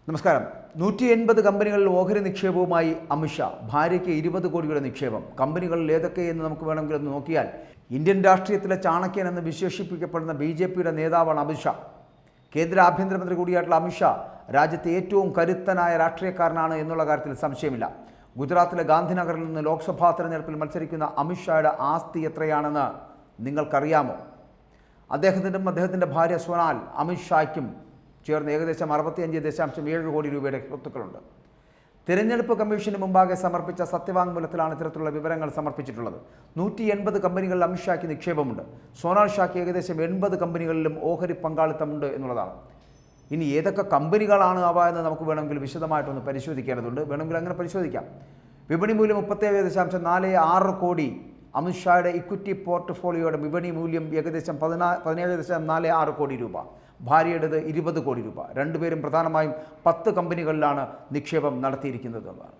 നമസ്കാരം. 180 കമ്പനികളിൽ ഓഹരി നിക്ഷേപവുമായി അമിത്ഷാ. ഭാര്യയ്ക്ക് 20 കോടിയുടെ നിക്ഷേപം. കമ്പനികളിൽ ഏതൊക്കെയെന്ന് നമുക്ക് വേണമെങ്കിൽ ഒന്ന് നോക്കിയാൽ ഇന്ത്യൻ രാഷ്ട്രീയത്തിലെ ചാണക്യൻ എന്ന് വിശേഷിപ്പിക്കപ്പെടുന്ന BJPയുടെ നേതാവാണ് അമിത്ഷാ. കേന്ദ്ര ആഭ്യന്തരമന്ത്രി കൂടിയായിട്ടുള്ള അമിത്ഷാ രാജ്യത്തെ ഏറ്റവും കരുത്തനായ രാഷ്ട്രീയക്കാരനാണ് എന്നുള്ള കാര്യത്തിൽ സംശയമില്ല. ഗുജറാത്തിലെ ഗാന്ധിനഗറിൽ നിന്ന് ലോക്സഭാ തെരഞ്ഞെടുപ്പിൽ മത്സരിക്കുന്ന അമിത്ഷായുടെ ആസ്തി എത്രയാണെന്ന് നിങ്ങൾക്കറിയാമോ? അദ്ദേഹത്തിൻ്റെ ഭാര്യ സോനാൽ അമിത്ഷായ്ക്കും ചേർന്ന് ഏകദേശം 65.7 കോടി രൂപയുടെ സ്വത്തുക്കളുണ്ട്. തിരഞ്ഞെടുപ്പ് കമ്മീഷന് മുമ്പാകെ സമർപ്പിച്ച സത്യവാങ്മൂലത്തിലാണ് ഇത്തരത്തിലുള്ള വിവരങ്ങൾ സമർപ്പിച്ചിട്ടുള്ളത്. 180 കമ്പനികളിൽ അമിത്ഷായ്ക്ക് നിക്ഷേപമുണ്ട്. സോനാൽ ഷായ്ക്ക് ഏകദേശം 80 കമ്പനികളിലും ഓഹരി പങ്കാളിത്തമുണ്ട് എന്നുള്ളതാണ്. ഇനി ഏതൊക്കെ കമ്പനികളാണ് അവ എന്ന് നമുക്ക് വേണമെങ്കിൽ വിശദമായിട്ടൊന്ന് പരിശോധിക്കേണ്ടതുണ്ട്. വേണമെങ്കിൽ അങ്ങനെ പരിശോധിക്കാം. വിപണി മൂല്യം 37.46 കോടി. അമിത്ഷായുടെ ഇക്വിറ്റി പോർട്ട്ഫോളിയോയുടെ വിപണി മൂല്യം ഏകദേശം 17.46 കോടി രൂപ. ഭാര്യയുടേത് 20 കോടി രൂപ. രണ്ടുപേരും പ്രധാനമായും 10 കമ്പനികളിലാണ് നിക്ഷേപം നടത്തിയിരിക്കുന്നത് എന്നാണ്.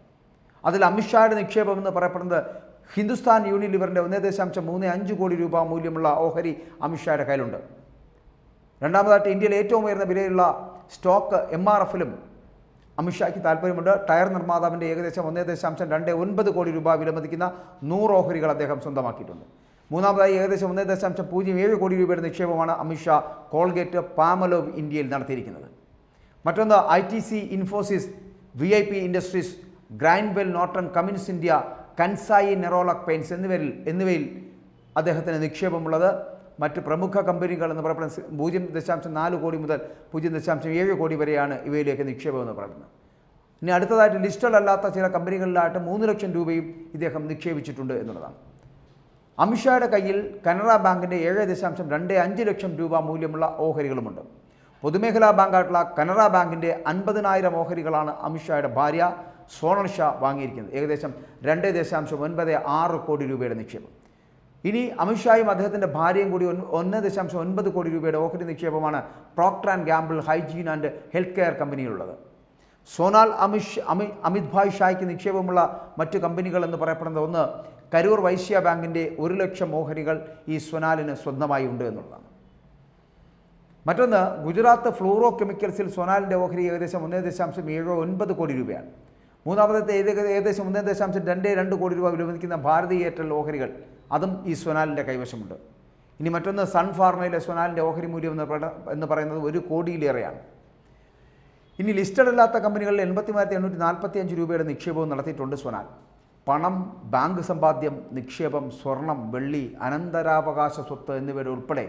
അതിൽ അമിത്ഷായുടെ നിക്ഷേപം എന്ന് പറയപ്പെടുന്നത് ഹിന്ദുസ്ഥാൻ യൂണിലിവറിൻ്റെ 1.35 കോടി രൂപ മൂല്യമുള്ള ഓഹരി അമിത്ഷായുടെ കയ്യിലുണ്ട്. രണ്ടാമതായിട്ട് ഇന്ത്യയിൽ ഏറ്റവും ഉയർന്ന വിലയുള്ള സ്റ്റോക്ക് MRFലും അമിത്ഷായ്ക്ക് താല്പര്യമുണ്ട്. ടയർ നിർമ്മാതാവിൻ്റെ ഏകദേശം 1.29 കോടി രൂപ വിലമതിക്കുന്ന 100 ഓഹരികൾ അദ്ദേഹം സ്വന്തമാക്കിയിട്ടുണ്ട്. മൂന്നാമതായി ഏകദേശം 1.07 കോടി രൂപയുടെ നിക്ഷേപമാണ് അമിത്ഷാ കോൾഗേറ്റ് പാമലോവ് ഇന്ത്യയിൽ നടത്തിയിരിക്കുന്നത്. മറ്റൊന്ന് ITC Infosys, VIP industries, Grindwell Norton communist India, Kansai Nerolac paints എന്നിവയിൽ അദ്ദേഹത്തിന് നിക്ഷേപമുള്ളത്. മറ്റ് പ്രമുഖ കമ്പനികൾ എന്ന് പറയപ്പെടുന്ന 0.4 കോടി മുതൽ 0.7 കോടി വരെയാണ് ഇവയിലേക്ക് നിക്ഷേപം എന്ന് പറയുന്നത്. ഇനി അടുത്തതായിട്ട് ലിസ്റ്റഡ് അല്ലാത്ത ചില കമ്പനികളിലായിട്ട് 3 ലക്ഷം രൂപയും ഇദ്ദേഹം നിക്ഷേപിച്ചിട്ടുണ്ട് എന്നുള്ളതാണ്. അമിത്ഷായുടെ കയ്യിൽ കനറ ബാങ്കിൻ്റെ 7.25 ലക്ഷം രൂപ മൂല്യമുള്ള ഓഹരികളുമുണ്ട്. പൊതുമേഖലാ ബാങ്കായിട്ടുള്ള കനറ ബാങ്കിൻ്റെ 50,000 ഓഹരികളാണ് അമിത്ഷായുടെ ഭാര്യ സോണൽ ഷാ വാങ്ങിയിരിക്കുന്നത്. ഏകദേശം 2.96 കോടി രൂപയുടെ നിക്ഷേപം. ഇനി അമിത്ഷായും അദ്ദേഹത്തിൻ്റെ ഭാര്യയും കൂടി 1.9 കോടി രൂപയുടെ ഓഹരി നിക്ഷേപമാണ് Procter and Gamble hygiene and health care കമ്പനിയിലുള്ളത്. സോനാൽ അമിത് ഭായ് ഷായ്ക്ക് നിക്ഷേപമുള്ള മറ്റു കമ്പനികൾ എന്ന് പറയപ്പെടുന്നത് ഒന്ന് കരൂർ വൈശ്യ ബാങ്കിൻ്റെ 1 ലക്ഷം ഓഹരികൾ ഈ സോനാലിന് സ്വന്തമായി ഉണ്ട് എന്നുള്ളതാണ്. മറ്റൊന്ന് ഗുജറാത്ത് ഫ്ലൂറോ കെമിക്കൽസിൽ സോനാലിൻ്റെ ഓഹരി ഏകദേശം 1.79 കോടി രൂപയാണ്. മൂന്നാമത്തെ ഏകദേശം 1.22 കോടി രൂപ വിലമതിക്കുന്ന ഭാരതി എയർടെൽ ഓഹരികൾ അതും ഈ സോനാലിൻ്റെ കൈവശമുണ്ട്. ഇനി മറ്റൊന്ന് സൺ ഫാർമയിലെ സോനാലിൻ്റെ ഓഹരി മൂല്യം എന്ന് പറയുന്നത് 1 കോടിയിലേറെയാണ്. ഇനി ലിസ്റ്റഡ് അല്ലാത്ത കമ്പനികളിൽ 83,845 രൂപയുടെ നിക്ഷേപവും നടത്തിയിട്ടുണ്ട് സോനാൽ. പണം, ബാങ്ക് സമ്പാദ്യം, നിക്ഷേപം, സ്വർണം, വെള്ളി, അനന്തരാവകാശ സ്വത്ത് എന്നിവരുൾപ്പെടെ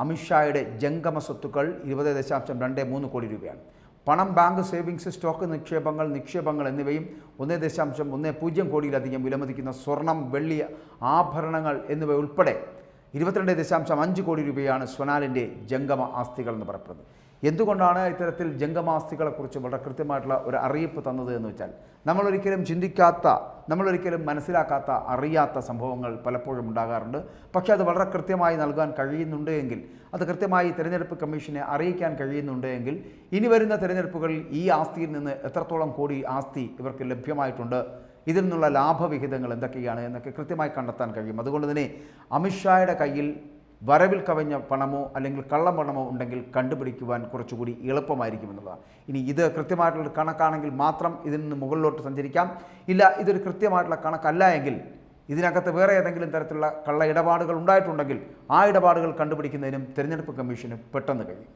അമിത്ഷായുടെ ജംഗമ സ്വത്തുക്കൾ 20.23 കോടി രൂപയാണ്. പണം, ബാങ്ക് സേവിങ്സ്, സ്റ്റോക്ക് നിക്ഷേപങ്ങൾ എന്നിവയും 1.10 കോടിയിലധികം വിലമതിക്കുന്ന സ്വർണം, വെള്ളി, ആഭരണങ്ങൾ എന്നിവ ഉൾപ്പെടെ 22.5 കോടി രൂപയാണ് സോനാലിൻ്റെ ജംഗമ ആസ്തികൾ എന്ന് പറയപ്പെടുന്നത്. എന്തുകൊണ്ടാണ് ഇത്തരത്തിൽ ജംഗമാസ്തികളെക്കുറിച്ച് വളരെ കൃത്യമായിട്ടുള്ള ഒരു അറിയിപ്പ് തന്നത് എന്ന് വെച്ചാൽ നമ്മളൊരിക്കലും ചിന്തിക്കാത്ത, നമ്മളൊരിക്കലും മനസ്സിലാക്കാത്ത, അറിയാത്ത സംഭവങ്ങൾ പലപ്പോഴും ഉണ്ടാകാറുണ്ട്. പക്ഷേ അത് വളരെ കൃത്യമായി നൽകാൻ കഴിയുന്നുണ്ട് എങ്കിൽ, അത് കൃത്യമായി തിരഞ്ഞെടുപ്പ് കമ്മീഷനെ അറിയിക്കാൻ കഴിയുന്നുണ്ട് എങ്കിൽ ഇനി വരുന്ന തിരഞ്ഞെടുപ്പുകളിൽ ഈ ആസ്തിയിൽ നിന്ന് എത്രത്തോളം കോടി ആസ്തി ഇവർക്ക് ലഭ്യമായിട്ടുണ്ട്, ഇതിൽ നിന്നുള്ള ലാഭവിഹിതങ്ങൾ എന്തൊക്കെയാണ് എന്നൊക്കെ കൃത്യമായി കണ്ടെത്താൻ കഴിയും. അതുകൊണ്ട് തന്നെ അമിത്ഷായുടെ കയ്യിൽ വരവിൽ കവിഞ്ഞ പണമോ അല്ലെങ്കിൽ കള്ളപ്പണമോ ഉണ്ടെങ്കിൽ കണ്ടുപിടിക്കുവാൻ കുറച്ചുകൂടി എളുപ്പമായിരിക്കുമെന്നുള്ളതാണ്. ഇനി ഇത് കൃത്യമായിട്ടുള്ള കണക്കാണെങ്കിൽ മാത്രം ഇതിൽ നിന്ന് മുകളിലോട്ട് സഞ്ചരിക്കാം. ഇല്ല, ഇതൊരു കൃത്യമായിട്ടുള്ള കണക്കല്ല എങ്കിൽ, ഇതിനകത്ത് വേറെ ഏതെങ്കിലും തരത്തിലുള്ള കള്ള ഇടപാടുകൾ ഉണ്ടായിട്ടുണ്ടെങ്കിൽ ആ ഇടപാടുകൾ കണ്ടുപിടിക്കുന്നതിനും തിരഞ്ഞെടുപ്പ് കമ്മീഷന് പെട്ടെന്ന് കഴിയും.